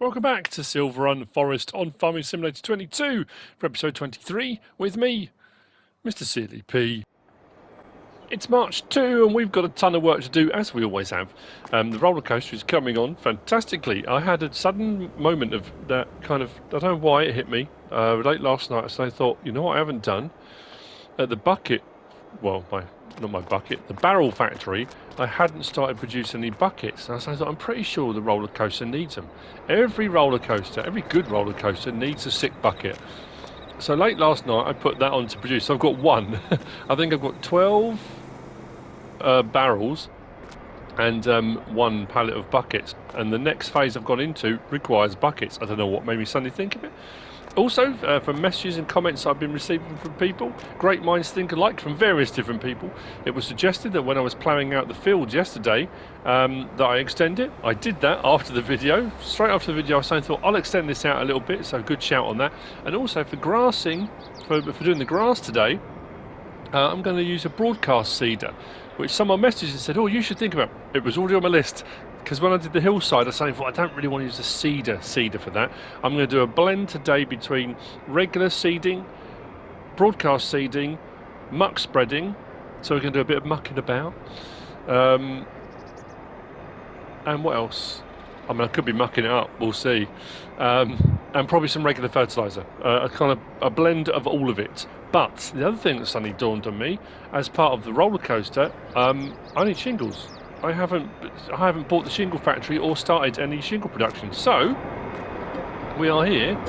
Welcome back to Silverrun Forest on Farming Simulator 22 for episode 23 with me, MrSealyp. It's March 2 and we've got a ton of work to do, as we always have. The roller coaster is coming on fantastically. I had a sudden moment of that kind of, I don't know why it hit me, late last night, so I thought, you know what I haven't done? At the bucket, well, not my bucket, the barrel factory, I hadn't started producing any buckets. And so I thought, I'm pretty sure the roller coaster needs them. Every roller coaster, every good roller coaster needs a sick bucket. So late last night, I put that on to produce. So I've got one. I think I've got 12 barrels and one pallet of buckets. And the next phase I've gone into requires buckets. I don't know what made me suddenly think of it. Also, from messages and comments I've been receiving from people, great minds think alike from various different people, it was suggested that when I was ploughing out the field yesterday, that I extend it. I did that after the video. Straight after the video, I thought I'll extend this out a little bit, so good shout on that. And also for grassing, for doing the grass today, I'm going to use a broadcast seeder, which someone messaged and said, oh, you should think about. It was already on my list. Because when I did the Hillside, I thought I don't really want to use a seeder for that. I'm going to do a blend today between regular seeding, broadcast seeding, muck spreading, so we can do a bit of mucking about. And what else? I mean, I could be mucking it up, we'll see. And probably some regular fertiliser, a kind of a blend of all of it. But the other thing that suddenly dawned on me, as part of the roller coaster, I need shingles. I haven't bought the shingle factory or started any shingle production. So we are here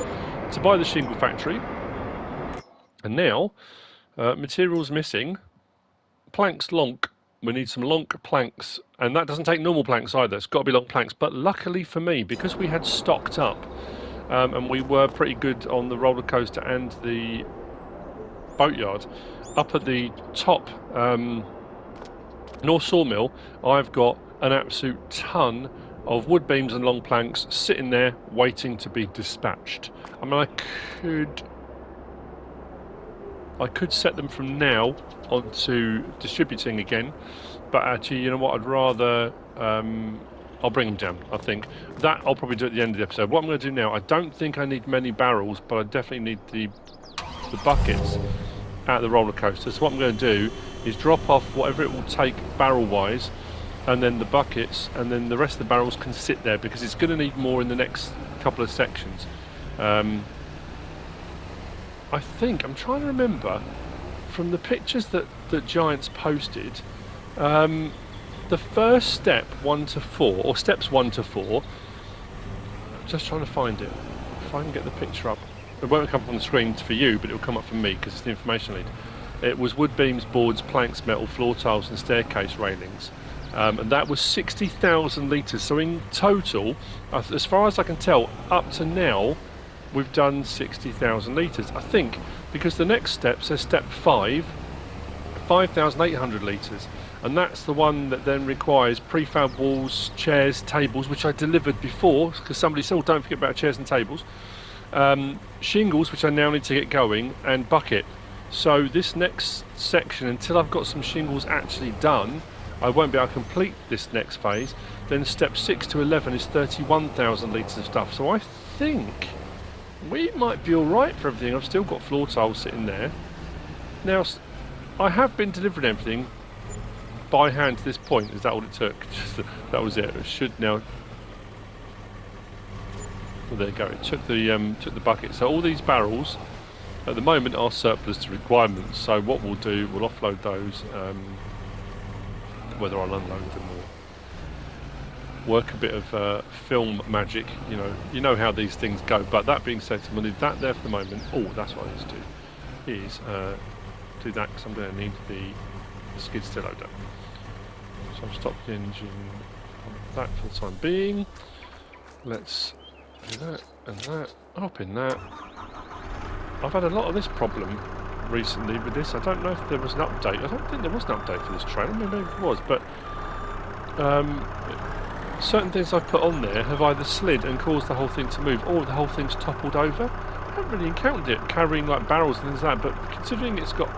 to buy the shingle factory. And now, materials missing. Planks lonk. We need some lonk planks. And that doesn't take normal planks either. It's got to be long planks. But luckily for me, because we had stocked up, and we were pretty good on the roller coaster and the boatyard, up at the top North Sawmill, I've got an absolute ton of wood beams and long planks sitting there waiting to be dispatched. I mean, I could set them from now onto distributing again, but actually, you know what, I'd rather I'll bring them down. I think that I'll probably do at the end of the episode. What I'm going to do now, I don't think I need many barrels, but I definitely need the buckets at the roller coaster. So what I'm going to do is drop off whatever it will take barrel wise, and then the buckets, and then the rest of the barrels can sit there because it's going to need more in the next couple of sections. I think I'm trying to remember from the pictures that Giants posted, the first step 1 to 4, or steps 1 to 4, I'm just trying to find it if I can get the picture up. It won't come up on the screen for you, but it will come up for me because it's the information lead. It was wood beams, boards, planks, metal, floor tiles and staircase railings. And that was 60,000 litres. So in total, as far as I can tell, up to now, we've done 60,000 litres. I think because the next step says step 5, 5,800 litres. And that's the one that then requires prefab walls, chairs, tables, which I delivered before because somebody said, oh, don't forget about chairs and tables. Shingles, which I now need to get going, and bucket. So this next section, until I've got some shingles actually done, I won't be able to complete this next phase. Then step 6 to 11 is 31,000 litres of stuff. So I think we might be alright for everything. I've still got floor tiles sitting there. Now, I have been delivering everything by hand to this point. Is that all it took? That was it. It should now... Well, there you go. It took the bucket. So all these barrels at the moment are surplus to requirements. So what we'll do, we'll offload those, whether I'll unload them or work a bit of film magic. You know how these things go. But that being said, I'm going to leave that there for the moment. Oh, that's what I need to do. Is do that because I'm going to need the skid steer loader. So I've stopped the engine on that for the time being. Let's do that and that, hop in that. I've had a lot of this problem recently with this. I don't know if there was an update. I don't think there was an update for this train. I mean, maybe there was, but certain things I've put on there have either slid and caused the whole thing to move, or the whole thing's toppled over. I haven't really encountered it carrying like barrels and things like that, but considering it's got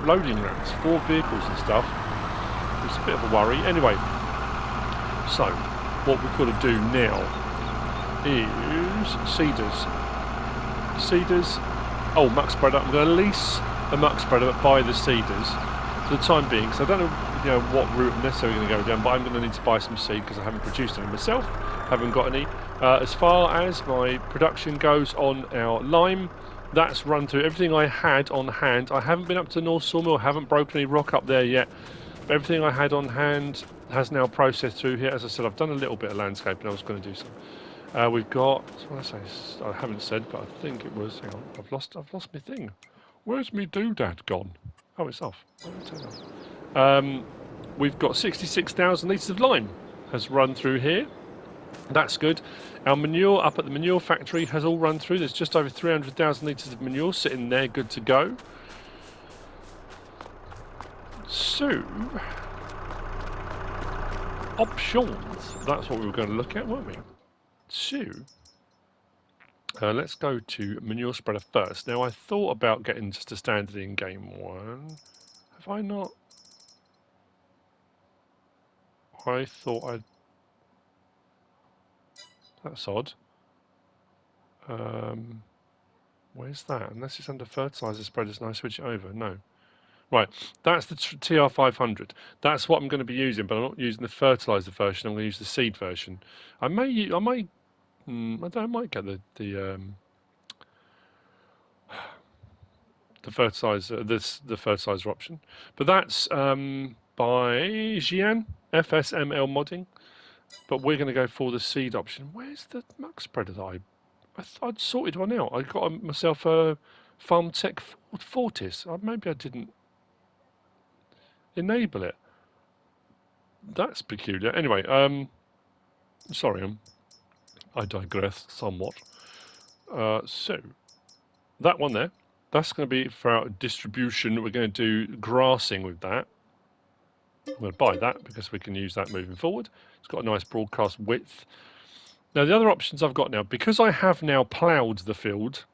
loading racks, 4 vehicles and stuff, it's a bit of a worry. Anyway, so what we've got to do now is seeders. Seeders. Oh, muck spreader. I'm going to lease a muck spreader, but buy the seeders for the time being, because I don't know, what route I'm necessarily going to go down. But I'm going to need to buy some seed because I haven't produced any myself. Haven't got any. As far as my production goes on our lime, that's run through everything I had on hand. I haven't been up to the North Sawmill. Haven't broken any rock up there yet. But everything I had on hand has now processed through here. As I said, I've done a little bit of landscaping. I was going to do some. We've got. What did I say? I haven't said, but I think it was. Hang on, I've lost my thing. Where's me doodad gone? Oh, it's off. We've got 66,000 litres of lime has run through here. That's good. Our manure up at the manure factory has all run through. There's just over 300,000 litres of manure sitting there, good to go. So, options. That's what we were going to look at, weren't we? So, let's go to manure spreader first. Now, I thought about getting just a standard in-game one. Have I not? I thought I'd... That's odd. Where's that? Unless it's under fertiliser spreaders and I switch it over. No. Right, that's the TR500. That's what I'm going to be using, but I'm not using the fertiliser version. I'm going to use the seed version. I might get the fertiliser, the fertiliser option. But that's by Jian FSML modding. But we're going to go for the seed option. Where's the muck spreader that I'd sorted one out? I got myself a Farm Tech Fortis. Maybe I didn't enable it. That's peculiar. Anyway, sorry, I digress somewhat. So, that one there, that's going to be for our distribution. We're going to do grassing with that. I'm going to buy that because we can use that moving forward. It's got a nice broadcast width. Now, the other options I've got now, because I have now ploughed the field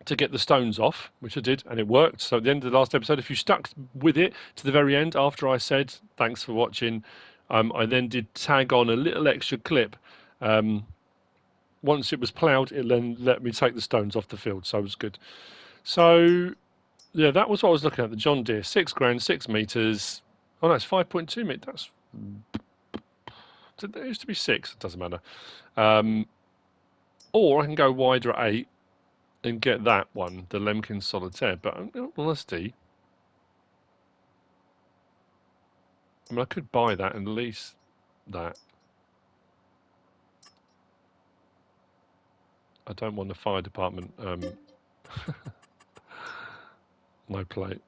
to get the stones off, which I did, and it worked. So at the end of the last episode, if you stuck with it to the very end after I said, thanks for watching, I then did tag on a little extra clip. Once it was ploughed, it then let me take the stones off the field, so it was good. So, yeah, that was what I was looking at, the John Deere. 6 grand, 6 metres. Oh, no, it's 5.2 metres. It used to be 6, it doesn't matter. Or I can go wider at 8 and get that one, the Lemkin Solitaire. But in all honesty, I mean, I could buy that and lease that. I don't want the fire department. No plate.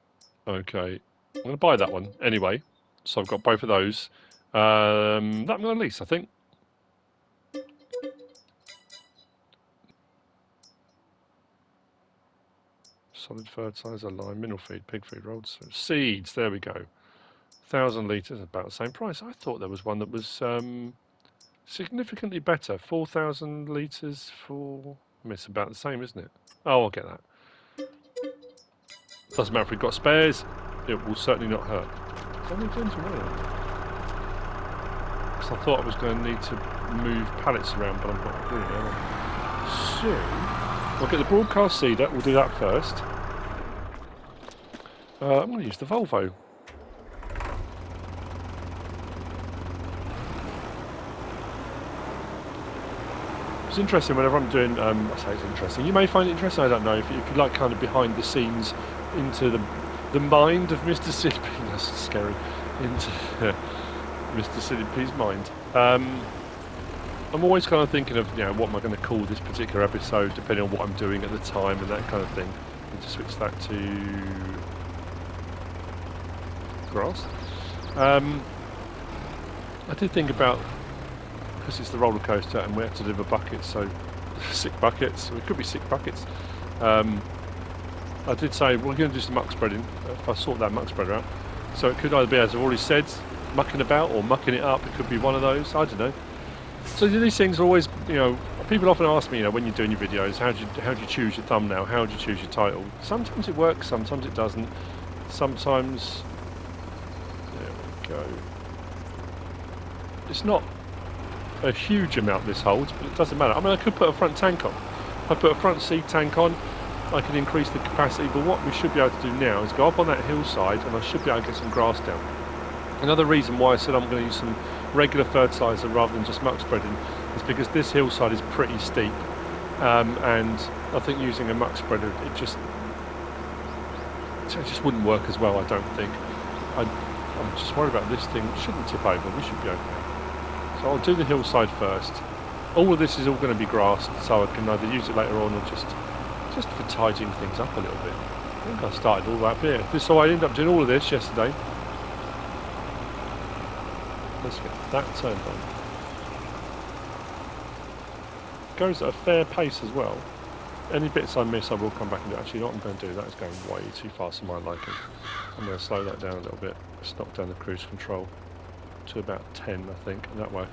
Okay. I'm going to buy that one anyway. So I've got both of those. That I'm going to lease, I think. Solid fertiliser, lime, mineral feed, pig feed, rolled seeds. There we go. 1,000 litres, about the same price. I thought there was one that was significantly better. 4,000 litres for... I mean, it's about the same, isn't it? Oh, I'll get that. Doesn't matter if we've got spares. It will certainly not hurt. Because I thought I was going to need to move pallets around, but I'm not doing it. So, we'll get the broadcast seeder. We'll do that first. I'm going to use the Volvo. It's interesting whenever I'm doing, I say it's interesting. You may find it interesting, I don't know, if you like kind of behind the scenes into the mind of MrSealyp. That's scary. Into MrSealyp's mind. I'm always kind of thinking of, what am I going to call this particular episode, depending on what I'm doing at the time and that kind of thing. I need to switch that to grass. I did think about, because it's the roller coaster and we have to deliver buckets, so 6 buckets, it could be 6 buckets. I did say we're going to do some muck spreading if I sort that muck spreader out. So it could either be, as I've already said, mucking about or mucking it up. It could be one of those. I don't know. So these things are always, people often ask me, when you're doing your videos, how do you choose your thumbnail? How do you choose your title? Sometimes it works, sometimes it doesn't. Sometimes, there we go. It's not a huge amount this holds, but it doesn't matter. I mean, I could put a front tank on. I put a front seed tank on, I can increase the capacity, but what we should be able to do now is go up on that hillside and I should be able to get some grass down. Another reason why I said I'm going to use some regular fertiliser rather than just muck spreading is because this hillside is pretty steep, and I think using a muck spreader, it just wouldn't work as well, I don't think. I'm just worried about this thing. It shouldn't tip over, we should be okay. So I'll do the hillside first. All of this is all going to be grassed, so I can either use it later on or just for tidying things up a little bit. I think I started all up here. So I ended up doing all of this yesterday. Let's get that turned on. Goes at a fair pace as well. Any bits I miss I will come back and do. Actually, what I'm going to do, that is going way too fast for my liking. I'm going to slow that down a little bit. Let's knock down the cruise control to about 10, I think, and that way I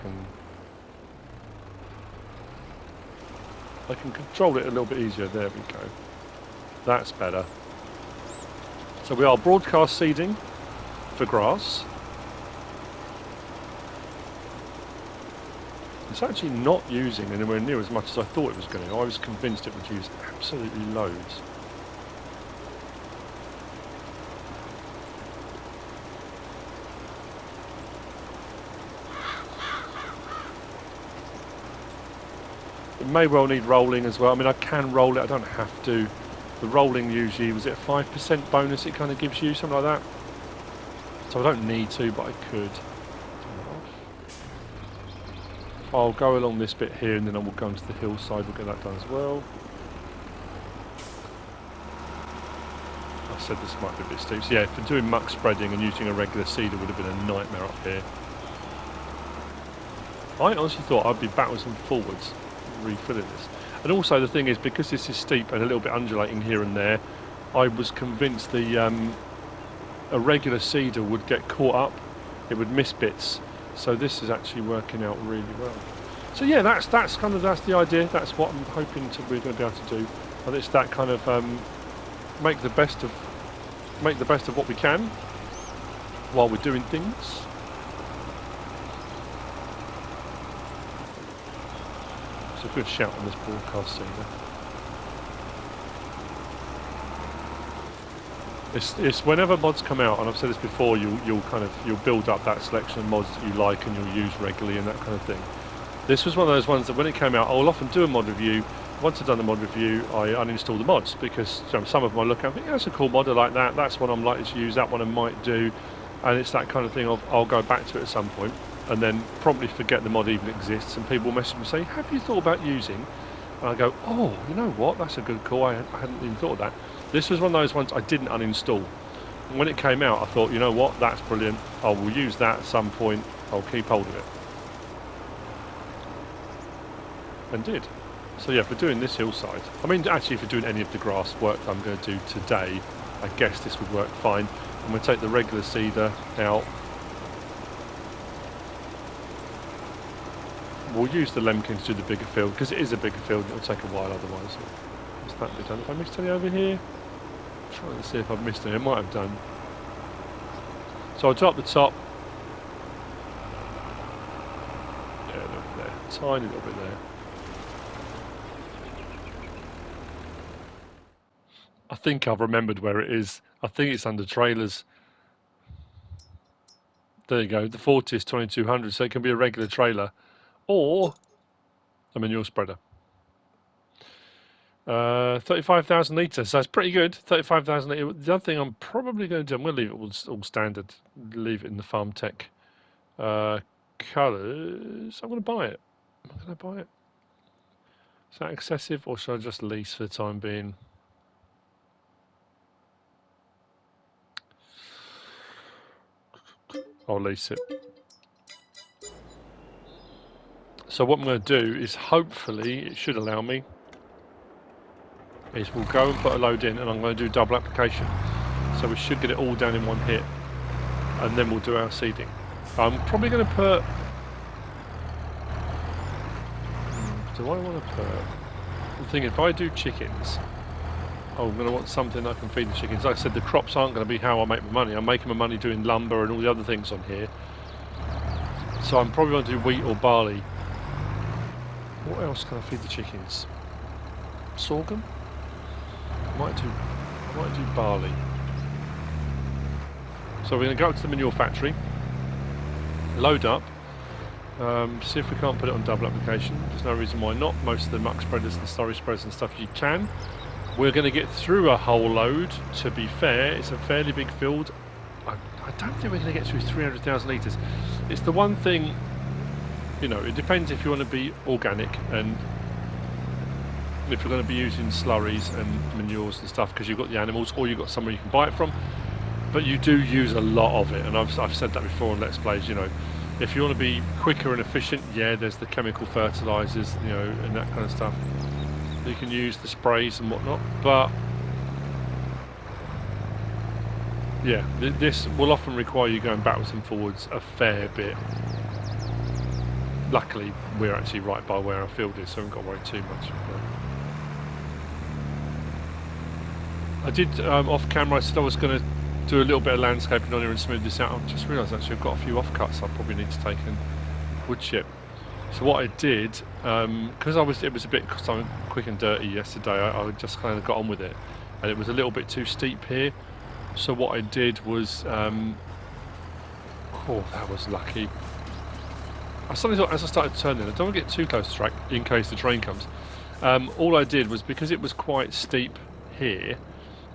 can control it a little bit easier. There we go. That's better. So we are broadcast seeding for grass. It's actually not using anywhere near as much as I thought it was going to. I was convinced it would use absolutely loads. It may well need rolling as well. I mean, I can roll it, I don't have to. The rolling usually, was it a 5% bonus it kind of gives you, something like that? So I don't need to, but I could. I'll go along this bit here and then I will go into the hillside, we'll get that done as well. I said this might be a bit steep, so yeah, for doing muck spreading and using a regular seeder would have been a nightmare up here. I honestly thought I'd be backwards and forwards refilling this. And also the thing is, because this is steep and a little bit undulating here and there, I was convinced a regular seeder would get caught up, it would miss bits. So this is actually working out really well. So yeah, that's the idea. That's what I'm hoping we're going to be able to do. And it's that kind of make the best of what we can while we're doing things. It's a good shout on this broadcast seeder. It's whenever mods come out, and I've said this before, you'll build up that selection of mods that you like and you'll use regularly and that kind of thing. This was one of those ones that when it came out, I will often do a mod review. Once I've done the mod review, I uninstall the mods because some of them I look at and think, yeah, that's a cool mod, I like that. That's one I'm likely to use. That one I might do, and it's that kind of thing of I'll go back to it at some point and then promptly forget the mod even exists. And people message me and say, have you thought about using? And I go, oh, you know what? That's a good call. I hadn't even thought of that. This was one of those ones I didn't uninstall. And when it came out, I thought, you know what, that's brilliant. I will use that at some point. I'll keep hold of it. And did. So yeah, for doing this hillside, I mean, actually for doing any of the grass work I'm going to do today, I guess this would work fine. I'm going to take the regular seeder out. We'll use the Lemkin to do the bigger field, because it is a bigger field, it'll take a while otherwise. What's that bit done? Have I missed any over here? I'm trying to see if I've missed any. I might have done. So I'll drop the top. Yeah, look there. Tiny little bit there. I think I've remembered where it is. I think it's under trailers. There you go. The 40 is 2200, so it can be a regular trailer or a manure spreader. 35,000 litres, so it's pretty good. 35,000 litres. The other thing I'm probably going to do, I'm going to leave it all standard. Leave it in the farm tech colours. I'm going to buy it. Am I going to buy it? Is that excessive, or should I just lease for the time being? I'll lease it. So what I'm going to do is, hopefully, it should allow me, is we'll go and put a load in and I'm going to do double application. So we should get it all down in one hit and then we'll do our seeding. I'm probably going to put... Do I want to put... The thing, if I do chickens, I'm going to want something I can feed the chickens. Like I said, the crops aren't going to be how I make my money. I'm making my money doing lumber and all the other things on here. So I'm probably going to do wheat or barley What else can I feed the chickens? Sorghum? I might do barley. So we're going to go to the manure factory, load up, see if we can't put it on double application. There's no reason why not. Most of the muck spreaders and slurry spreaders and stuff you can. We're going to get through a whole load. To be fair, it's a fairly big field. I don't think we're going to get through 300,000 litres. It's the one thing, you know, it depends if you want to be organic and if you're going to be using slurries and manures and stuff because you've got the animals or you've got somewhere you can buy it from. But you do use a lot of it, and I've said that before on Let's Plays, you know. If you want to be quicker and efficient, yeah, there's the chemical fertilisers, you know, and that kind of stuff. You can use the sprays and whatnot, but yeah, this will often require you going backwards and forwards a fair bit. Luckily, we're actually right by where our field is, so I haven't got to worry too much. But I did, off camera, I said I was going to do a little bit of landscaping on here and smooth this out. I just realised actually I've got a few offcuts I probably need to take and wood chip. So what I did, because it was a bit quick and dirty yesterday, I just kind of got on with it, and it was a little bit too steep here. So what I did was, oh, that was lucky. I suddenly thought as I started turning, I don't want to get too close to the track in case the train comes. All I did was, because it was quite steep here,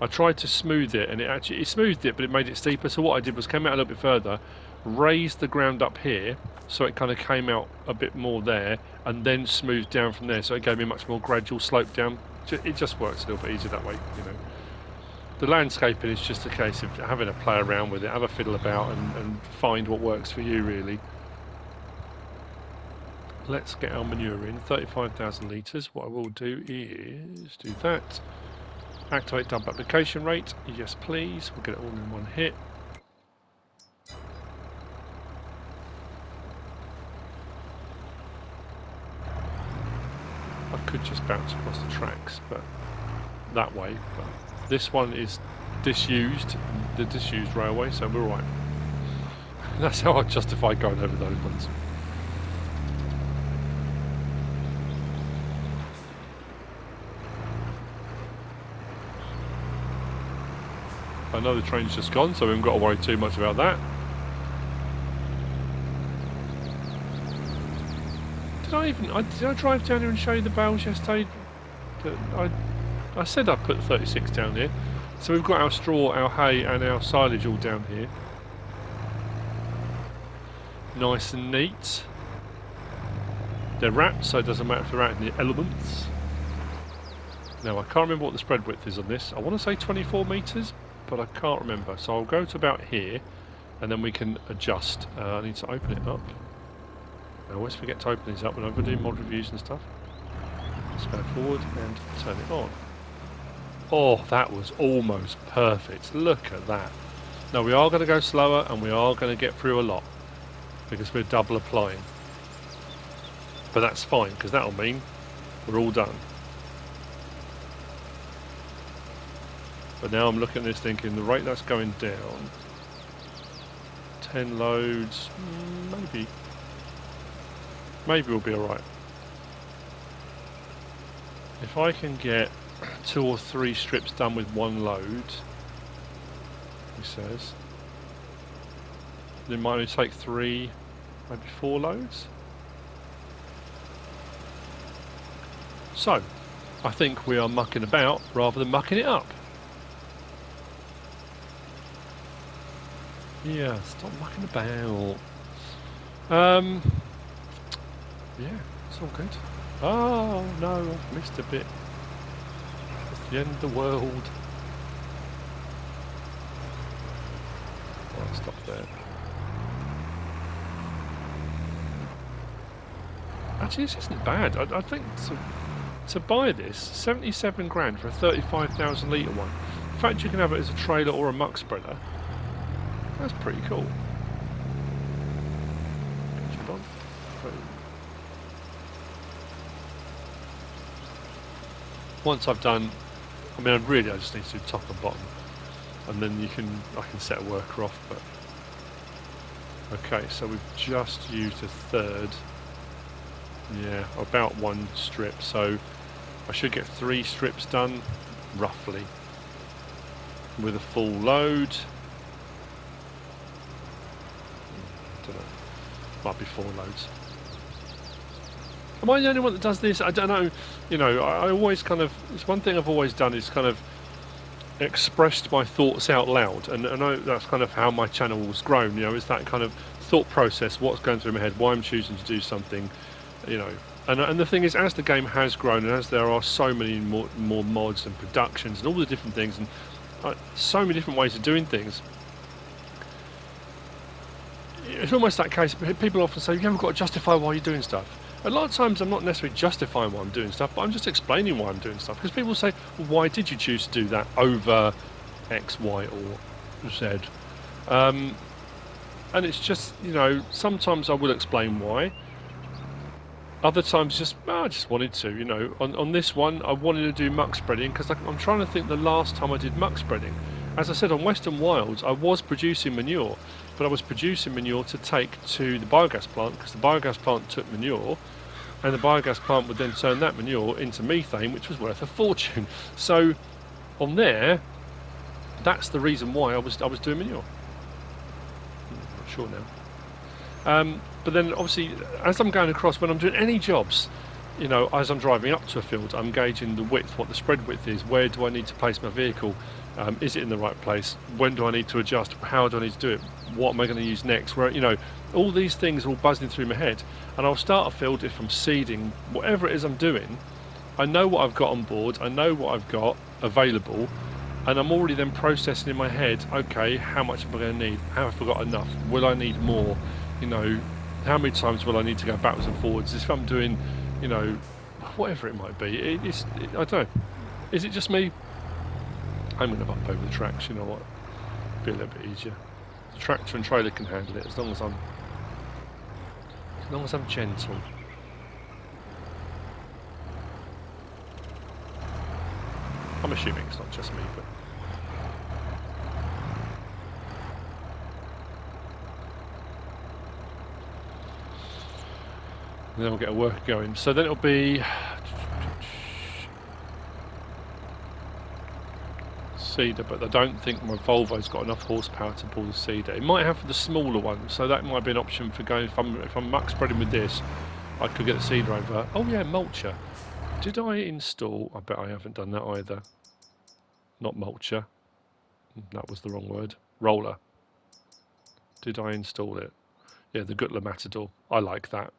I tried to smooth it, and it smoothed it, but it made it steeper. So what I did was came out a little bit further, raised the ground up here, so it kind of came out a bit more there, and then smoothed down from there. So it gave me a much more gradual slope down. It just works a little bit easier that way, you know. The landscaping is just a case of having a play around with it, have a fiddle about, and find what works for you, really. Let's get our manure in, 35,000 litres. What I will do is do that. Activate double application rate, yes please, we'll get it all in one hit. I could just bounce across the tracks, but that way, but this one is disused, the disused railway, so we're alright. That's how I justify going over those ones. I know the train's just gone, so we haven't got to worry too much about that. Did I drive down here and show you the bales yesterday? I said I'd put 36 down here. So we've got our straw, our hay and our silage all down here. Nice and neat. They're wrapped, so it doesn't matter if they're out in the elements. Now I can't remember what the spread width is on this. I want to say 24 metres. But I can't remember, so I'll go to about here and then we can adjust. I need to open it up. I always forget to open these up whenever I do mod reviews and stuff. Let's go forward and turn it on. Oh, that was almost perfect. Look at that. Now we are going to go slower and we are going to get through a lot because we're double applying. But that's fine because that'll mean we're all done. But now I'm looking at this thinking the rate that's going down, 10 loads, maybe we'll be alright. If I can get 2 or 3 strips done with one load, he says, then might only take 3, maybe 4 loads. So, I think we are mucking about rather than mucking it up. Yeah, stop mucking about. Yeah, it's all good. Oh no, I've missed a bit. It's the end of the world. I'll stop there. Actually, this isn't bad. I think to buy this, 77 grand for a 35,000 litre one. In fact, you can have it as a trailer or a muck spreader. That's pretty cool. Once I've done, I mean, I just need to do top and bottom, and then I can set a worker off. But okay, so we've just used a third. Yeah, about 1 strip, so I should get 3 strips done, roughly, with a full load. I don't know, might be 4 loads. Am I the only one that does this? I don't know. You know, I always kind of, it's one thing I've always done is kind of expressed my thoughts out loud, and I know that's kind of how my channel was grown. You know, it's that kind of thought process, what's going through my head, why I'm choosing to do something, you know. And the thing is, as the game has grown, and as there are so many more mods and productions and all the different things, and so many different ways of doing things, it's almost that case. People often say, you haven't got to justify why you're doing stuff. A lot of times I'm not necessarily justifying why I'm doing stuff, but I'm just explaining why I'm doing stuff. Because people say, well, why did you choose to do that over X, Y, or Z? And it's just, you know, sometimes I will explain why. Other times just, I just wanted to, you know. On this one, I wanted to do muck spreading because I'm trying to think the last time I did muck spreading. As I said, on Western Wilds, I was producing manure, but I was producing manure to take to the biogas plant because the biogas plant took manure, and the biogas plant would then turn that manure into methane, which was worth a fortune. So on there, that's the reason why I was doing manure. I'm not sure now. But then obviously, as I'm going across, when I'm doing any jobs, you know, as I'm driving up to a field, I'm gauging the width, what the spread width is, where do I need to place my vehicle, is it in the right place, when do I need to adjust, how do I need to do it, what am I going to use next, where, you know, all these things are all buzzing through my head. And I'll start a field if I'm seeding, whatever it is I'm doing, I know what I've got on board, I know what I've got available, and I'm already then processing in my head, okay, how much am I going to need, have I got enough, will I need more, you know, how many times will I need to go backwards and forwards? If I'm doing, you know, whatever it might be, I don't know. Is it just me? I'm going to up over the tracks, you know what? Be a little bit easier. The tractor and trailer can handle it as long as I'm gentle. I'm assuming it's not just me, but. And then we'll get a worker going. So then it'll be seeder, but I don't think my Volvo's got enough horsepower to pull the seeder. It might have for the smaller one, so that might be an option for going. If I'm muck spreading with this, I could get the seeder over. Oh yeah, mulcher. Did I install? I bet I haven't done that either. Not mulcher. That was the wrong word. Roller. Did I install it? Yeah, the Gutler Matador. I like that.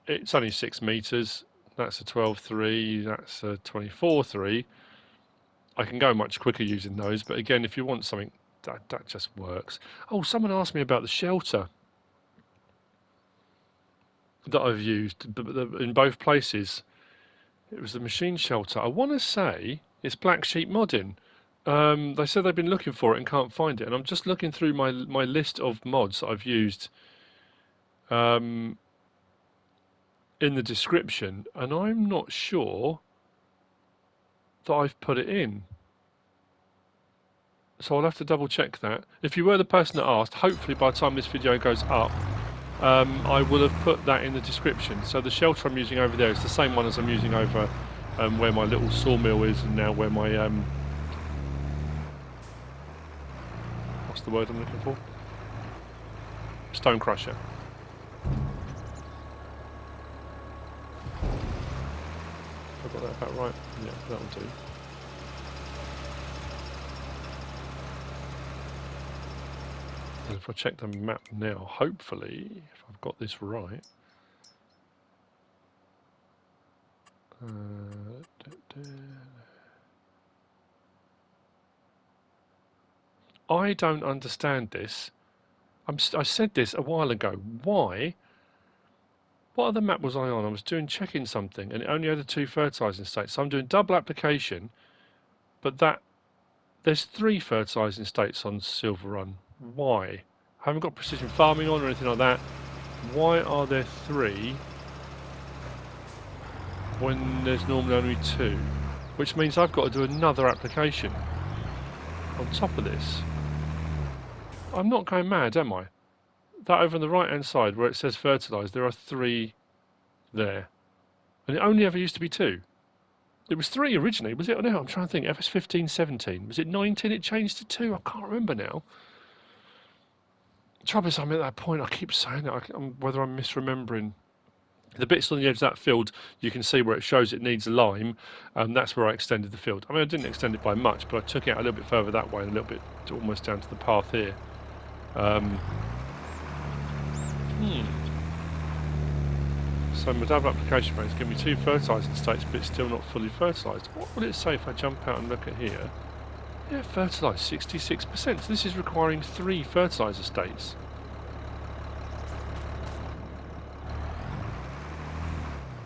It's only 6 meters. That's a 12.3. That's a 24.3. I can go much quicker using those, but again, if you want something that just works. Oh, someone asked me about the shelter that I've used in both places. It was the machine shelter. I want to say it's Black Sheep Modding. They said they've been looking for it and can't find it, and I'm just looking through my list of mods that I've used in the description, and I'm not sure that I've put it in. So I'll have to double check that. If you were the person that asked, hopefully by the time this video goes up, I will have put that in the description. So the shelter I'm using over there is the same one as I'm using over where my little sawmill is, and now where my what's the word I'm looking for? Stone crusher. Have I got that about right? Yeah, that'll do. And if I check the map now, hopefully, if I've got this right, I don't understand this. I said this a while ago. Why? What other map was I on? I was checking something, and it only had the 2 fertilising states. So I'm doing double application, but there's 3 fertilising states on Silverrun. Why? I haven't got precision farming on or anything like that. Why are there 3 when there's normally only 2? Which means I've got to do another application on top of this. I'm not going mad, am I? That over on the right hand side where it says fertilise, there are 3 there. And it only ever used to be 2. It was 3 originally, was it? Oh, no, I'm trying to think. FS15, 17. Was it 19 it changed to 2? I can't remember now. The trouble is, I'm at that point, I keep saying it, whether I'm misremembering. The bits on the edge of that field, you can see where it shows it needs a lime, and that's where I extended the field. I mean, I didn't extend it by much, but I took it out a little bit further that way and a little bit almost down to the path here. So my double application rate is giving me 2 fertilising states, but it's still not fully fertilised. What would it say if I jump out and look at here? Yeah, fertilised 66%. So this is requiring 3 fertiliser states.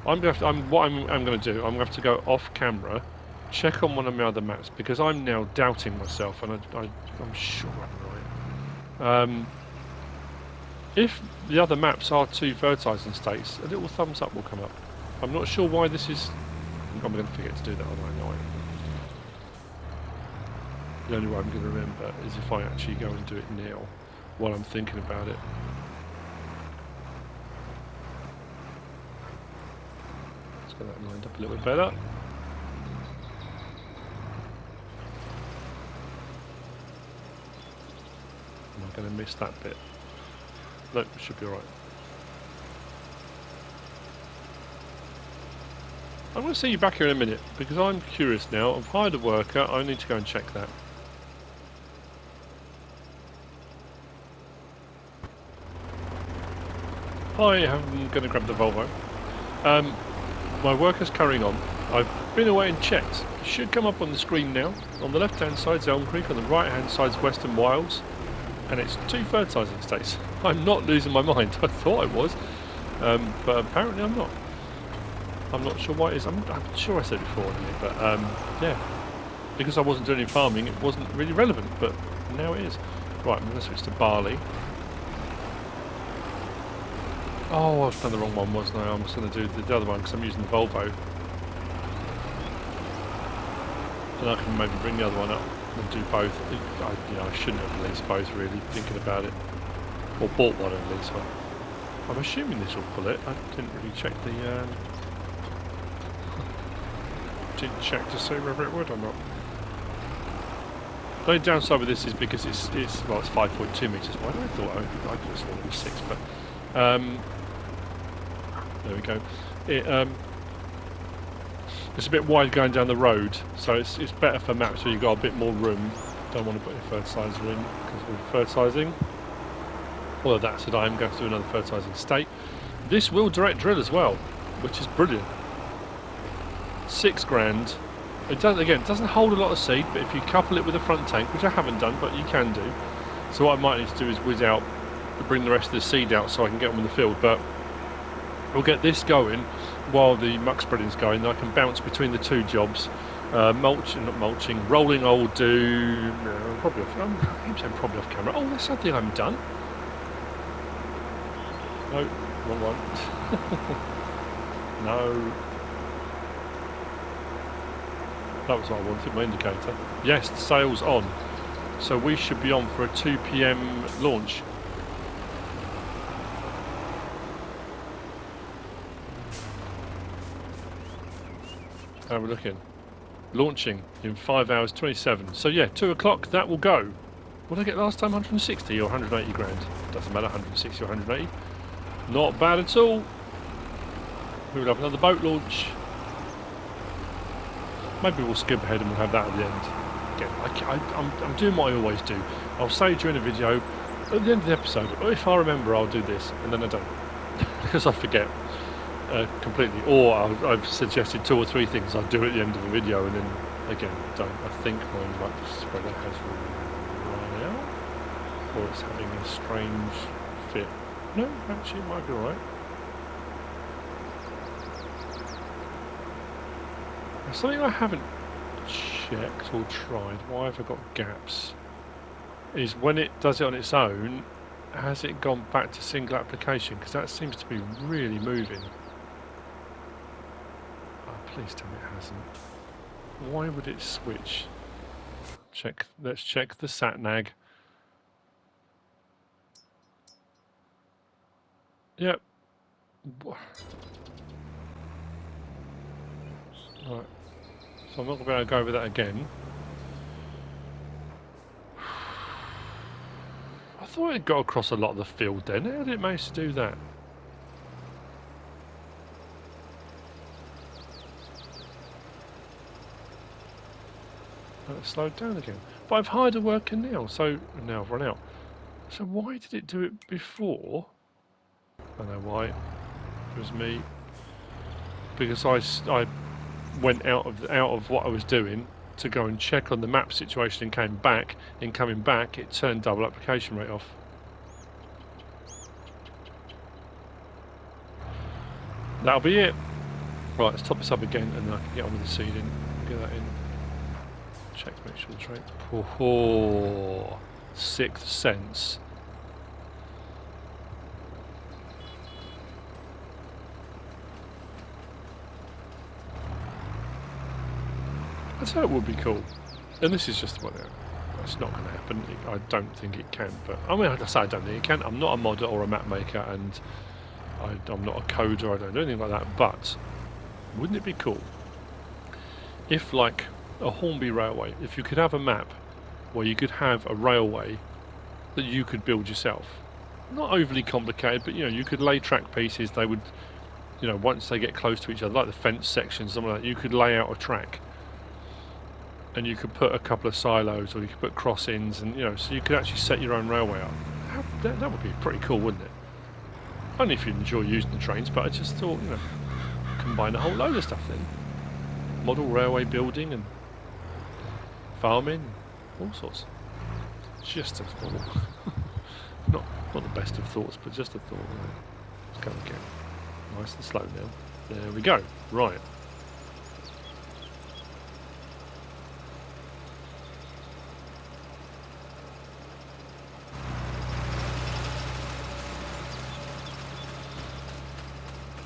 What I'm going to do, I'm going to have to go off camera, check on one of my other maps, because I'm now doubting myself, and I'm sure I'm right. If the other maps are 2 fertilising states, a little thumbs up will come up. I'm not sure why this is... I'm going to forget to do that, aren't I? The only way I'm going to remember is if I actually go and do it now, while I'm thinking about it. Let's get that lined up a little bit better. Am I going to miss that bit? Nope, it should be alright. I'm going to see you back here in a minute, because I'm curious now. I've hired a worker, I need to go and check that. Hi, I'm going to grab the Volvo. My worker's carrying on. I've been away and checked. It should come up on the screen now. On the left hand side's Elm Creek, on the right hand side's Western Wilds. And it's 2 fertilising states. I'm not losing my mind. I thought I was, but apparently I'm not. I'm not sure why it is. I'm sure I said before, but yeah, because I wasn't doing any farming, it wasn't really relevant, but now it is. Right, I'm going to switch to Barley. Oh, I've done the wrong one, wasn't I? I'm just going to do the other one because I'm using the Volvo. And I can maybe bring the other one up and do both. I shouldn't have leased both, really, thinking about it. Or bought one at least. I'm assuming this will pull it. I didn't really check the... didn't check to see whether it would or not. The only downside with this is because it's 5.2 metres wide. I thought I could have sworn it was 6, but... there we go. It's a bit wide going down the road, so it's better for maps where you've got a bit more room. Don't want to put your fertiliser in because we're fertilising. Although that said, I am going to do another fertilising state. This will direct drill as well, which is brilliant. 6 grand. It doesn't hold a lot of seed, but if you couple it with a front tank, which I haven't done, but you can do. So what I might need to do is whiz out, bring the rest of the seed out so I can get them in the field. But we'll get this going while the muck spreading's going. Then I can bounce between the 2 jobs. Rolling I'll do probably off camera. Oh, that's something I haven't done. No, wrong one. No. That was what I wanted, my indicator. Yes, the sail's on. So we should be on for a 2 PM launch. How are we looking? Launching in 5 hours 27. So yeah, 2 o'clock, that will go. What did I get last time? 160 or 180 grand? Doesn't matter, 160 or 180. Not bad at all. We will have another boat launch. Maybe we'll skip ahead and we'll have that at the end. Again, I'm doing what I always do. I'll say during a video, at the end of the episode, if I remember I'll do this, and then I don't. Because I forget completely. Or I've suggested 2 or 3 things I'll do at the end of the video, and then again don't. I think my muck spreader has run out. Or it's having a strange fit. No, actually it might be alright. Something I haven't checked or tried, why have I got gaps, is when it does it on its own, has it gone back to single application? Because that seems to be really moving. Oh, please tell me it hasn't. Why would it switch? Let's check the sat-nav. Yep. Right. So I'm not going to be able to go over that again. I thought it got across a lot of the field then. How did it manage to do that? It slowed down again. But I've hired a worker now, so now I've run out. So why did it do it before? I know why. It was me. Because I went out of what I was doing to go and check on the map situation and came back. In coming back, it turned double application rate off. That'll be it. Right, let's top this up again and then I can get on with the seeding. Get that in. Check, make sure the trait. Oh, sixth sense. I thought it would be cool. And this is just what it's not going to happen. I don't think it can. But I mean, I say I don't think it can. I'm not a modder or a map maker, and I'm not a coder. I don't do anything like that. But wouldn't it be cool if, like a Hornby railway, if you could have a map where you could have a railway that you could build yourself? Not overly complicated, but you know, you could lay track pieces. They would, you know, once they get close to each other, like the fence sections, something like that, you could lay out a track. And you could put a couple of silos, or you could put crossings, and you know, so you could actually set your own railway up. That would be pretty cool, wouldn't it? Only if you enjoy using the trains, but I just thought, you know, combine a whole load of stuff then. Model railway building and farming, all sorts. Just a thought. not the best of thoughts, but just a thought. Right? Let's go again. Nice and slow now. There we go. Right.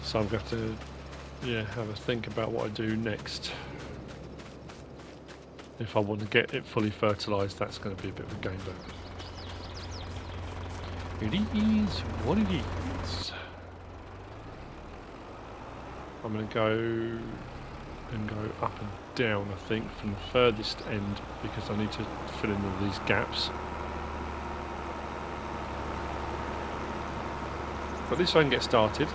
So I'm going to have a think about what I do next. If I want to get it fully fertilised, that's going to be a bit of a game though. It is what it is. I'm going to go up and down, I think, from the furthest end, because I need to fill in all these gaps. But at least I can get started.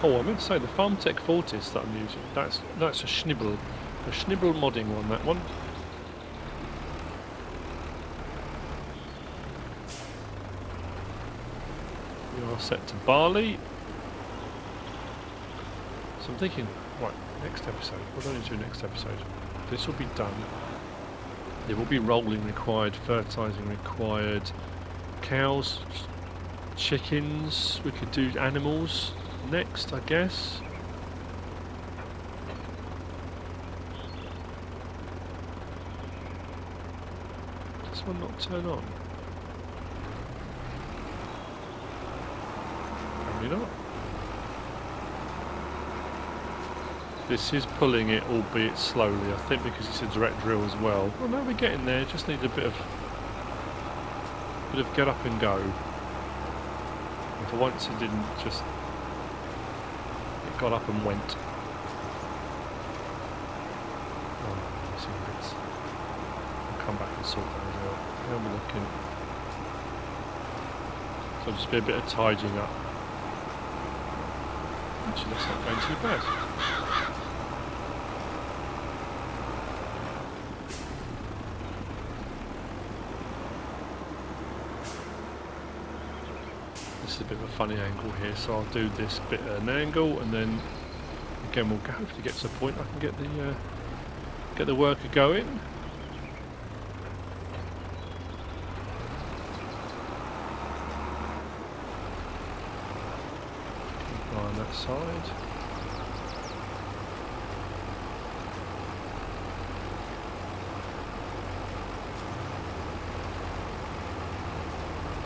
Oh, I meant to say the FarmTech Fortis that I'm using, that's a Schnibble modding one, that one. We are set to Barley. So I'm thinking, right, next episode, what do I need to do next episode? This will be done. There will be rolling required, fertilising required, cows, chickens, we could do animals next, I guess. Does this one not turn on? Maybe not. This is pulling it, albeit slowly, I think, because it's a direct drill as well. Oh no, we're getting there, just need a bit of get up and go. And for once it didn't just, it got up and went. Oh, missing bits. I'll come back and sort those out. How am I looking? So just be a bit of tidying up. Actually, that's not going too bad. This is a bit of a funny angle here, so I'll do this bit at an angle, and then again we'll hopefully get to a point I can get the worker going. Keep an eye on that side.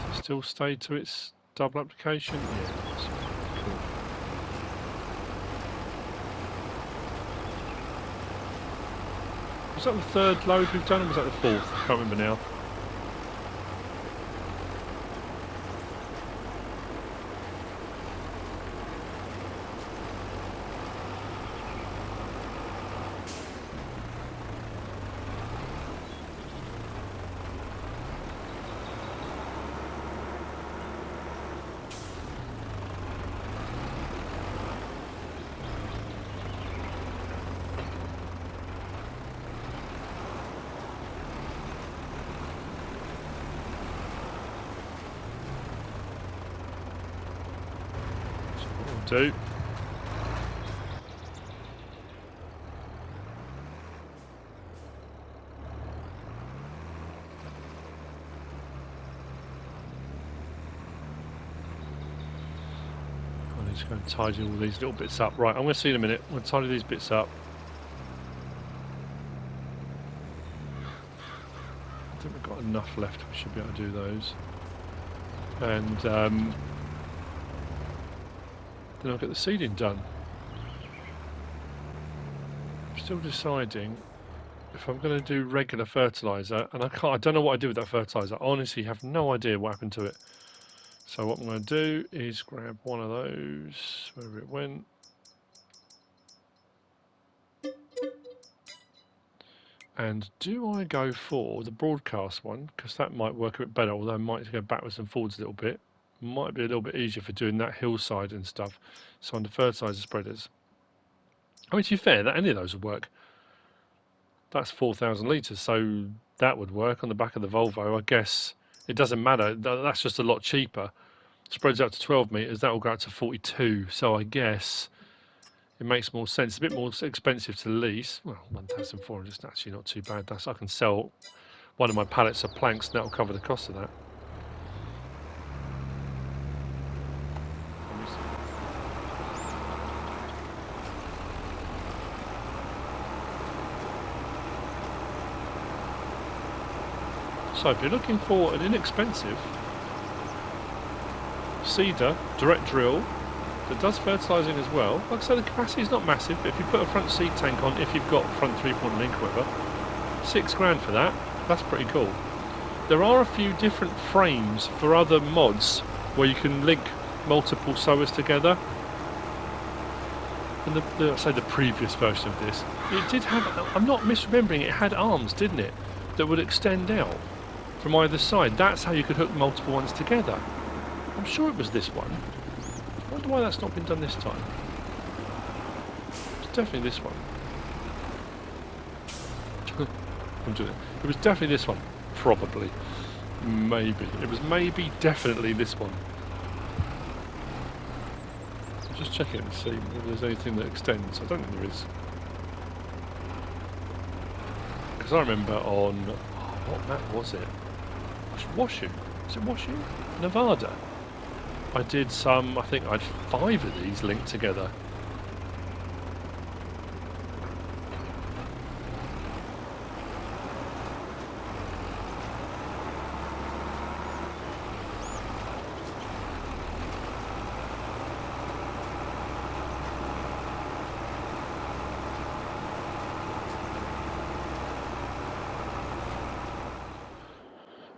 Does it still stay to its double application? Yeah. Cool. Was that the third load we've done, or was that the fourth? I can't remember now. do. I need to go and tidy all these little bits up. Right, I'm going to see in a minute. I'm going to tidy these bits up. I think we've got enough left. We should be able to do those. And then I'll get the seeding done. I'm still deciding if I'm going to do regular fertiliser, and I don't know what I do with that fertiliser. I honestly have no idea what happened to it. So what I'm going to do is grab one of those, wherever it went. And do I go for the broadcast one? Because that might work a bit better, although I might go backwards and forwards a little bit. Might be a little bit easier for doing that hillside and stuff. So on the fertiliser spreaders. I mean, to be fair, that any of those would work. That's 4,000 litres, so that would work on the back of the Volvo. I guess it doesn't matter. That's just a lot cheaper. Spreads out to 12 metres, that will go out to 42. So I guess it makes more sense. It's a bit more expensive to lease. Well, 1,400 is actually not too bad. I can sell one of my pallets of planks, and that will cover the cost of that. So if you're looking for an inexpensive seeder, direct drill, that does fertilising as well, like I said, the capacity is not massive, but if you put a front seed tank on, if you've got front 3-point link or whatever, £6 for that, that's pretty cool. There are a few different frames for other mods where you can link multiple sowers together. And the previous version of this, it did have, I'm not misremembering, it had arms, didn't it, that would extend out from either side. That's how you could hook multiple ones together. I'm sure it was this one. I wonder why that's not been done this time. It's definitely this one. I'm doing it. It was definitely this one. Probably. Maybe. It was maybe definitely this one. I'm just checking and see if there's anything that extends. I don't think there is. Because I remember on... Oh, what map was it? Washoe. Is it Washoe? Nevada. I did some, I think I had 5 of these linked together.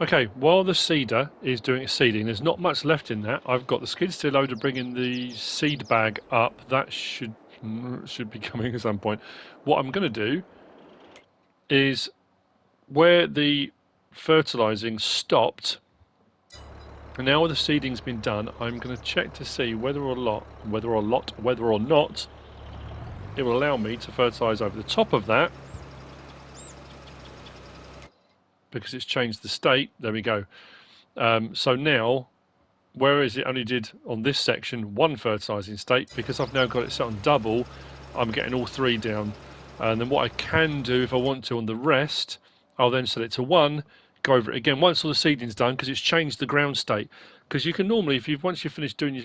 Okay, while the seeder is doing its seeding, there's not much left in that. I've got the skid steer loader bringing the seed bag up. That should be coming at some point. What I'm going to do is where the fertilising stopped, and now the seeding's been done, I'm going to check to see whether or not it will allow me to fertilise over the top of that. Because it's changed the state. There we go. So now, whereas it only did on this section 1 fertilising state, because I've now got it set on double, I'm getting all 3 down. And then what I can do if I want to on the rest, I'll then set it to 1, go over it again once all the seeding's done, because it's changed the ground state. Because you can normally, once you've finished doing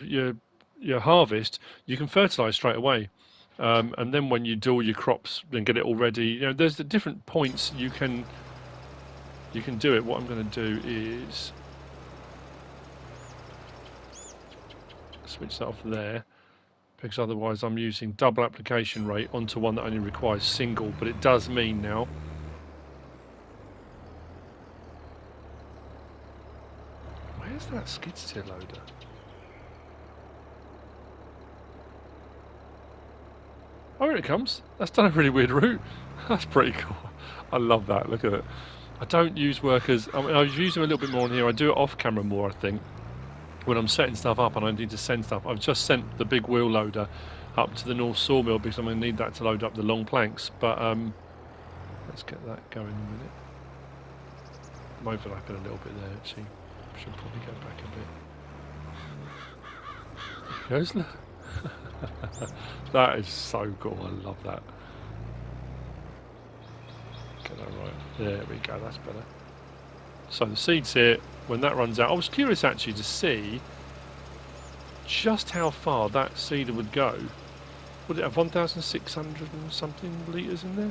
your harvest, you can fertilise straight away. And then when you do all your crops and get it all ready, you know, there's the different points you can do it. What I'm going to do is switch that off there, because otherwise I'm using double application rate onto one that only requires single, but it does mean now where's that skid steer loader? Oh, here it comes. That's done a really weird route. That's pretty cool. I love that. Look at it. I don't use workers. I mean, I use them a little bit more on here. I do it off camera more, I think, when I'm setting stuff up and I need to send stuff. I've just sent the big wheel loader up to the North Sawmill because I'm going to need that to load up the long planks. But let's get that going in a minute. I'm overlapping a little bit there, actually. Should probably go back a bit. There he goes. That is so cool. I love that. Get that right. There we go. That's better. So the seed's here. When that runs out, I was curious actually to see just how far that seeder would go. Would it have 1,600 and something litres in there?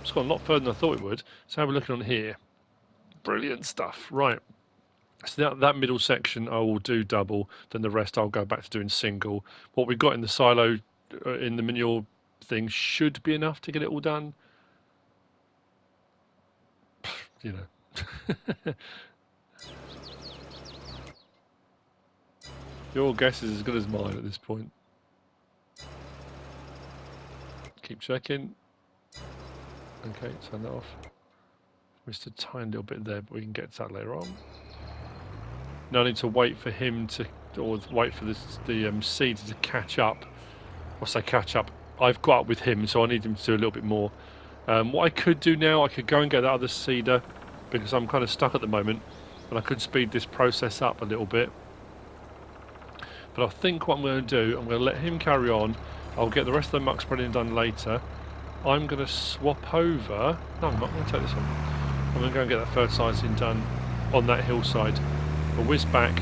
It's gone a lot further than I thought it would. So have a look on here. Brilliant stuff. Right. So that middle section I will do double, then the rest I'll go back to doing single. What we've got in the silo, in the manure thing, should be enough to get it all done. You know. Your guess is as good as mine at this point. Keep checking. Okay, turn that off. Missed a tiny little bit there, but we can get to that later on. Now I need to wait for him to, or wait for the seeds to catch up. Or say catch up. I've got up with him, so I need him to do a little bit more. What I could do now, I could go and get that other seeder, because I'm kind of stuck at the moment, and I could speed this process up a little bit. But I think what I'm going to do, I'm going to let him carry on. I'll get the rest of the muck spreading done later. I'm going to swap over. No, I'm not going to take this one. I'm going to go and get that fertilising done on that hillside. I'll whiz back.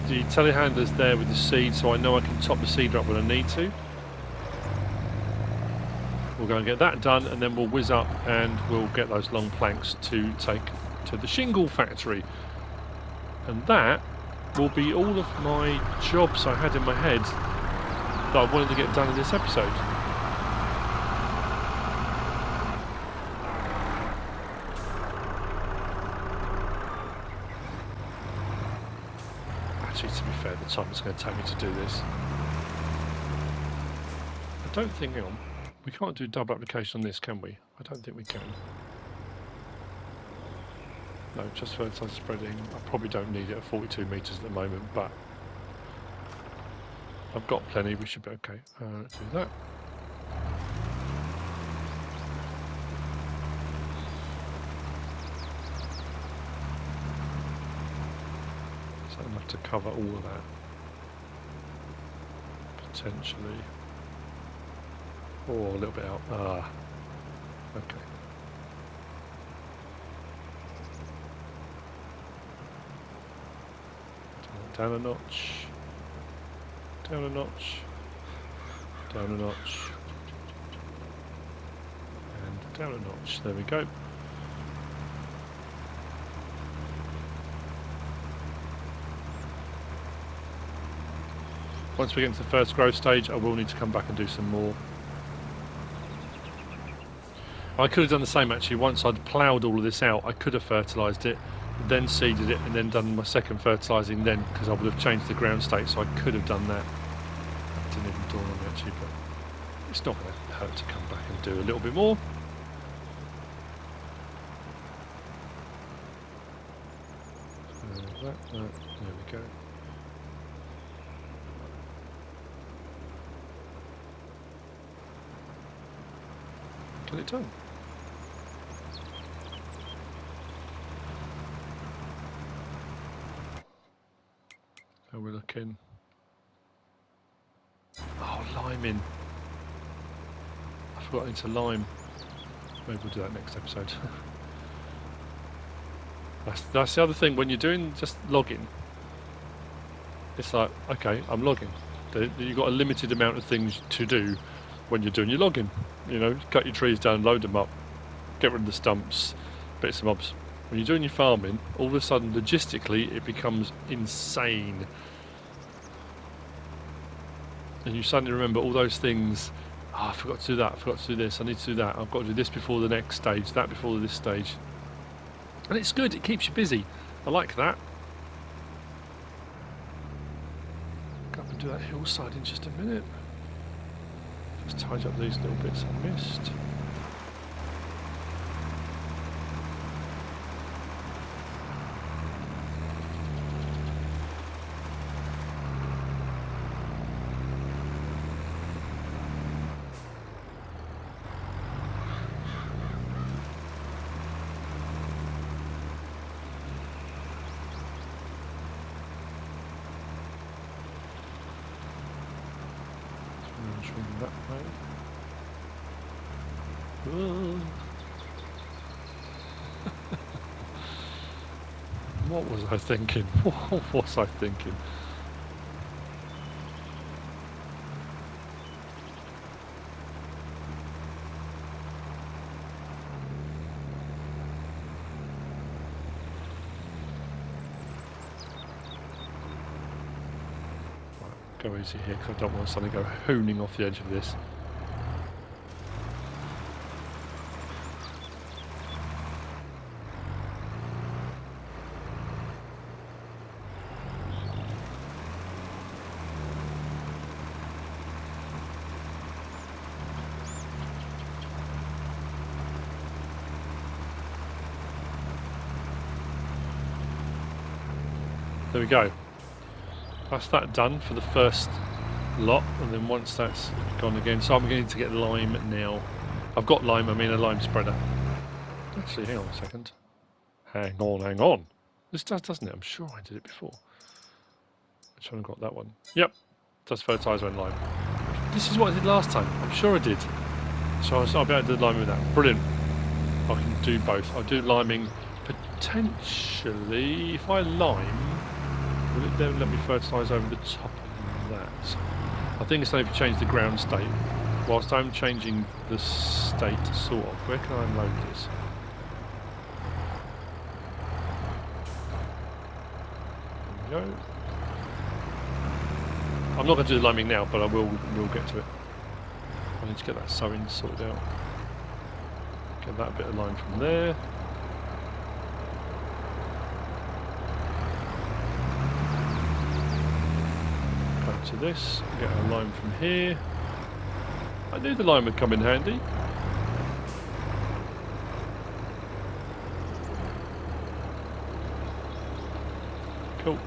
The telehandler's there with the seed, so I know I can top the seeder up when I need to. We'll go and get that done, and then we'll whiz up and we'll get those long planks to take to the shingle factory. And that will be all of my jobs I had in my head that I wanted to get done in this episode. Actually, to be fair, the time it's going to take me to do this, I don't think, hang on, we can't do double application on this, can we? I don't think we can. No, just fertiliser spreading. I probably don't need it at 42 metres at the moment, but I've got plenty, we should be okay. Do that. So enough to cover all of that. Potentially. Or a little bit out. Ah, okay. Down a notch. Down a notch. Down a notch. And down a notch. There we go. Once we get into the first growth stage, I will need to come back and do some more. I could have done the same actually. Once I'd ploughed all of this out, I could have fertilised it, then seeded it, and then done my second fertilising then, because I would have changed the ground state, so I could have done that. That didn't even dawn on me actually, but it's not going to hurt to come back and do a little bit more. There we go. Get it done. How are we looking? Oh, liming. I forgot into lime. Maybe we'll do that next episode. That's the other thing, when you're doing just logging, it's like, okay, I'm logging. You've got a limited amount of things to do when you're doing your logging. You know, cut your trees down, load them up, get rid of the stumps, bits and bobs. When you're doing your farming, all of a sudden, logistically, it becomes insane. And you suddenly remember all those things. Oh, I forgot to do that, I forgot to do this, I need to do that, I've got to do this before the next stage, that before this stage. And it's good, it keeps you busy. I like that. Go up and do that hillside in just a minute. Just tidy up these little bits I missed. That way. Whoa. What was I thinking? What was I thinking? Go easy here because I don't want something to go hooning off the edge of this. There we go. That's that done for the first lot, and then once that's gone again, so I'm going to get lime now. I've got lime, I mean a lime spreader. Actually, hang on a second. Hang on. This does, doesn't it? I'm sure I did it before. Which one got that one? Yep, does fertiliser and lime. This is what I did last time. I'm sure I did. So I'll be able to do lime with that. Brilliant. I can do both. I'll do liming potentially. If I lime, will it then let me fertilise over the top of that? I think it's only if you change the ground state. Whilst I'm changing the state, sort of. Where can I unload this? There we go. I'm not going to do the liming now, but I will get to it. I need to get that sewing sorted out. Get that bit of lime from there. To this, get a lime from here. I knew the lime would come in handy. Cool.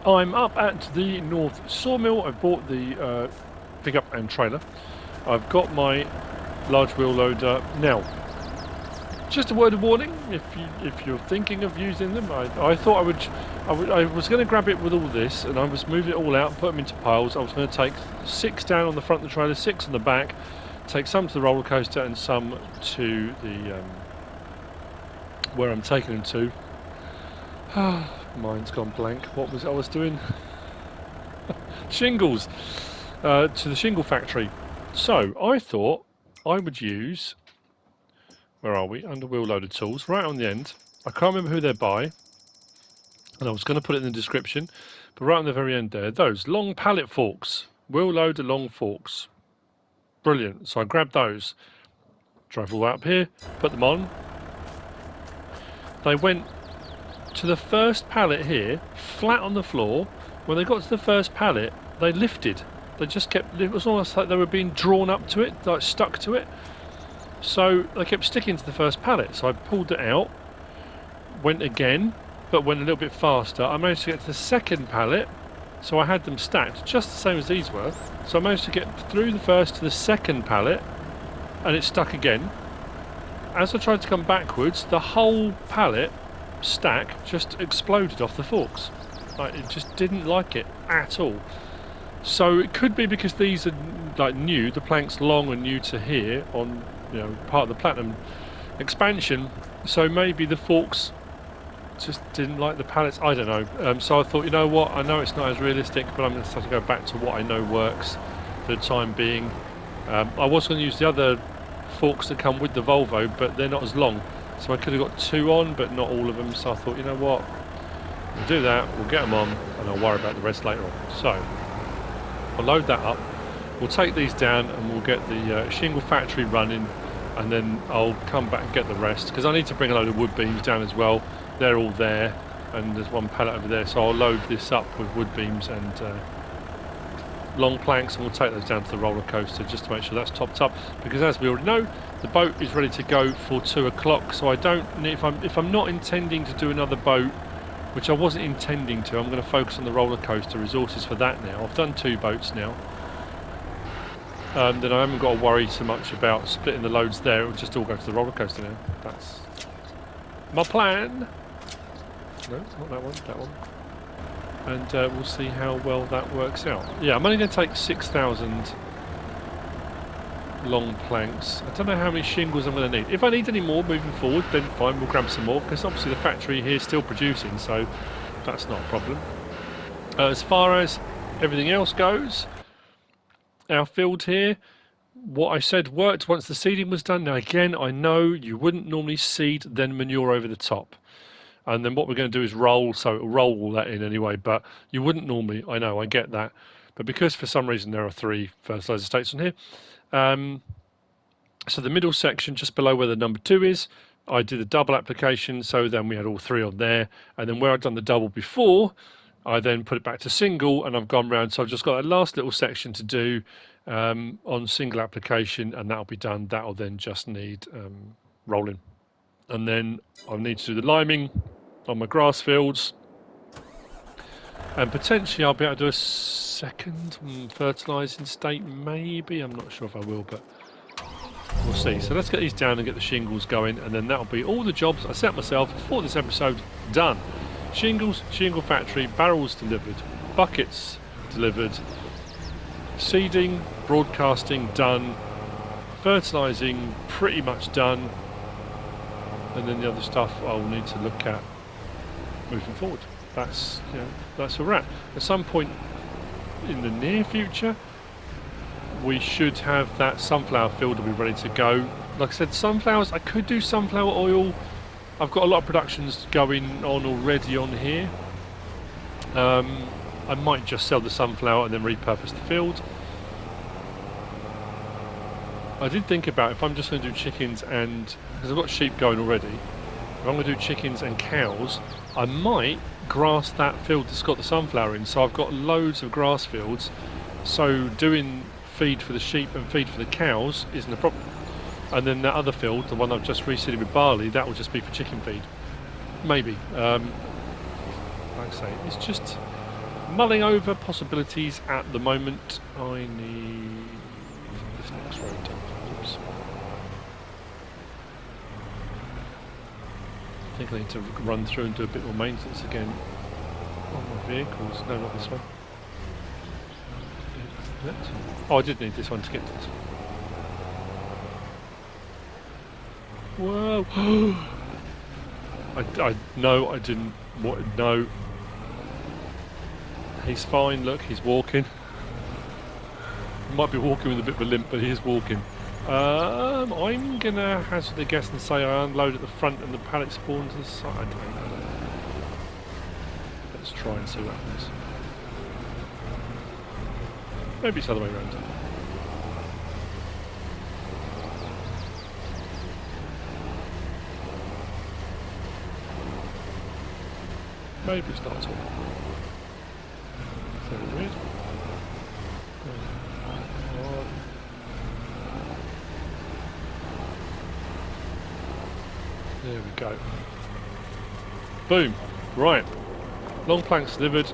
I'm up at the North Sawmill. I've bought the pickup and trailer. I've got my large wheel loader now. Just a word of warning: if you're thinking of using them, I thought I was going to grab it with all this, and I was moving it all out, and put them into piles. I was going to take 6 down on the front of the trailer, 6 on the back, take some to the roller coaster, and some to the where I'm taking them to. Mine's gone blank. What was it I was doing? Shingles! To the shingle factory. So, I thought I would use... Where are we? Under wheel loader tools. Right on the end. I can't remember who they're by. And I was going to put it in the description. But right on the very end there. Those long pallet forks. Wheel loader long forks. Brilliant. So I grabbed those. Drove all the way up here. Put them on. They went... to the first pallet here, flat on the floor. When they got to the first pallet, they lifted. They just kept, it was almost like they were being drawn up to it, like stuck to it. So they kept sticking to the first pallet. So I pulled it out, went again, but went a little bit faster. I managed to get to the second pallet, So I had them stacked just the same as these were. So I managed to get through the first to the second pallet, and it stuck again. As I tried to come backwards, the whole pallet stack just exploded off the forks. Like, it just didn't like it at all. So it could be because these are like new, the plank's long and new to here on, you know, part of the Platinum expansion. So maybe the forks just didn't like the pallets. I don't know. So I thought, you know what? I know it's not as realistic, but I'm going to have to go back to what I know works for the time being. I was going to use the other forks that come with the Volvo, but they're not as long, so I could have got 2 on, but not all of them. So I thought, you know what, we'll do that, we'll get them on, and I'll worry about the rest later on. So I'll load that up, we'll take these down, and we'll get the shingle factory running, and then I'll come back and get the rest, because I need to bring a load of wood beams down as well. They're all there, and there's one pallet over there, so I'll load this up with wood beams and long planks, and we'll take those down to the roller coaster just to make sure that's topped up, because as we already know, the boat is ready to go for 2 o'clock. So I don't need, if I'm not intending to do another boat, which I wasn't intending to, I'm going to focus on the roller coaster resources for that now. I've done 2 boats now, then I haven't got to worry so much about splitting the loads there. It'll just all go to the roller coaster now. That's my plan. No, it's not that one, that one. And we'll see how well that works out. Yeah, I'm only going to take 6,000 long planks. I don't know how many shingles I'm going to need. If I need any more moving forward, then fine, we'll grab some more, because obviously the factory here is still producing, so that's not a problem. As far as everything else goes, our field here, what I said worked once the seeding was done. Now again, I know you wouldn't normally seed then manure over the top. And then what we're going to do is roll, so it'll roll all that in anyway, but you wouldn't normally, I know, I get that. But because for some reason there are 3 fertiliser states on here, so the middle section just below where the number 2 is, I did a double application, so then we had all 3 on there. And then where I'd done the double before, I then put it back to single, and I've gone round, so I've just got a last little section to do on single application, and that'll be done. That'll then just need rolling. And then I'll need to do the liming on my grass fields, and potentially I'll be able to do a second fertilising state, maybe. I'm not sure if I will, but we'll see. So let's get these down and get the shingles going, and then that'll be all the jobs I set myself for this episode done. Shingles, shingle factory, barrels delivered, buckets delivered, seeding, broadcasting done, fertilising pretty much done, and then the other stuff I'll need to look at moving forward. That's, you know, that's a wrap. At some point in the near future, we should have that sunflower field will be ready to go. Like I said, sunflowers, I could do sunflower oil. I've got a lot of productions going on already on here. I might just sell the sunflower and then repurpose the field. I did think about if I'm just going to do chickens and, because I've got sheep going already, if I'm going to do chickens and cows, I might grass that field that's got the sunflower in. So I've got loads of grass fields, so doing feed for the sheep and feed for the cows isn't a problem. And then that other field, the one I've just reseeded with barley, that will just be for chicken feed. Maybe. Like I say, it's just mulling over possibilities at the moment. I need this next road done. Oops. I think I need to run through and do a bit more maintenance again on my vehicles. No, not this one. Oh, I did need this one to get to this one. Whoa! No, I didn't. What? No. He's fine. Look, he's walking. He might be walking with a bit of a limp, but he is walking. I'm gonna hazard a guess and say I unload at the front and the pallet spawn to the side. I don't know. Let's try and see what happens. Maybe it's the other way around. Maybe it's not at all. Very weird. There we go. Boom. Right. Long planks delivered.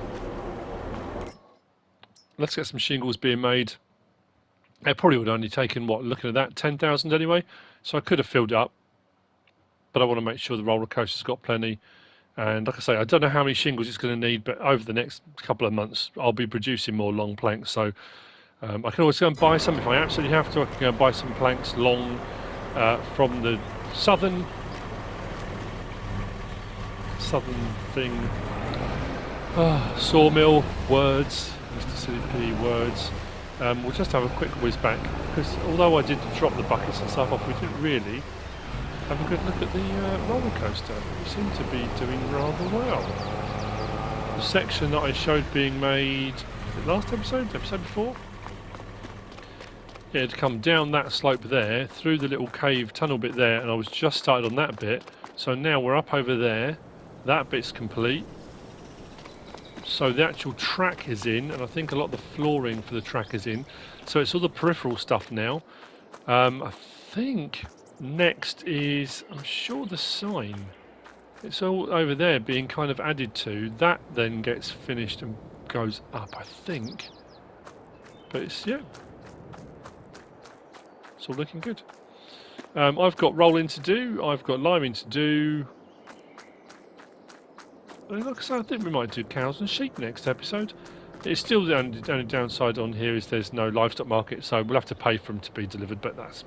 let's get some shingles being made. It probably would have only taken, what, looking at that, 10,000 anyway. So I could have filled it up, but I want to make sure the roller coaster's got plenty. And like I say, I don't know how many shingles it's going to need, but over the next couple of months, I'll be producing more long planks. So I can always go and buy some if I absolutely have to. I can go and buy some planks long from the southern thing. Sawmill, words, MrSealyp words. We'll just have a quick whiz back, because although I did drop the buckets and stuff off, we didn't really have a good look at the roller coaster. We seem to be doing rather well. The section that I showed being made, last episode before? Yeah, it'd come down that slope there, through the little cave tunnel bit there, and I was just started on that bit. So now we're up over there, that bit's complete. So the actual track is in, and I think a lot of the flooring for the track is in. So it's all the peripheral stuff now. I think next is, I'm sure, the sign. It's all over there being kind of added to. That then gets finished and goes up, I think. But it's, yeah. It's all looking good. I've got rolling to do. I've got liming to do. Like I said, I think we might do cows and sheep next episode. It's still the only downside on here is there's no livestock market, so we'll have to pay for them to be delivered. But that's,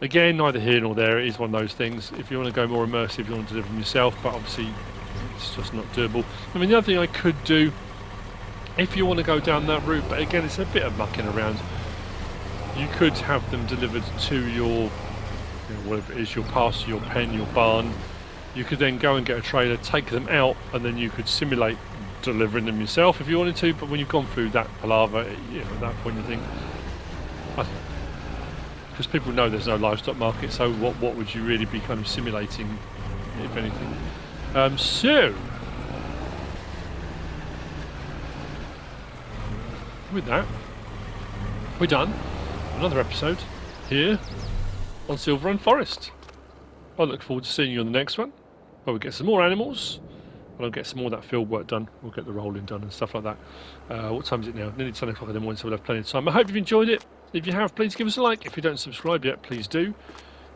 again, neither here nor there. It is one of those things. If you want to go more immersive, you want to deliver them yourself, but obviously it's just not doable. I mean, the other thing I could do, if you want to go down that route, but again, it's a bit of mucking around. You could have them delivered to your, whatever it is, your pasture, your pen, your barn. You could then go and get a trailer, take them out, and then you could simulate delivering them yourself if you wanted to. But when you've gone through that palaver, at that point you think, because people know there's no livestock market, so what would you really be kind of simulating, if anything? So with that, we're done. Another episode here on Silverrun Forest. I look forward to seeing you on the next one, where we get some more animals, and I'll get some more of that field work done. We'll get the rolling done and stuff like that. What time is it now? Nearly 10 o'clock in the morning, so we'll have plenty of time. I hope you've enjoyed it. If you have, please give us a like. If you don't subscribe yet, please do.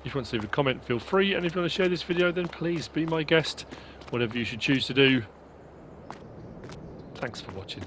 If you want to leave a comment, feel free. And if you want to share this video, then please be my guest. Whatever you should choose to do. Thanks for watching.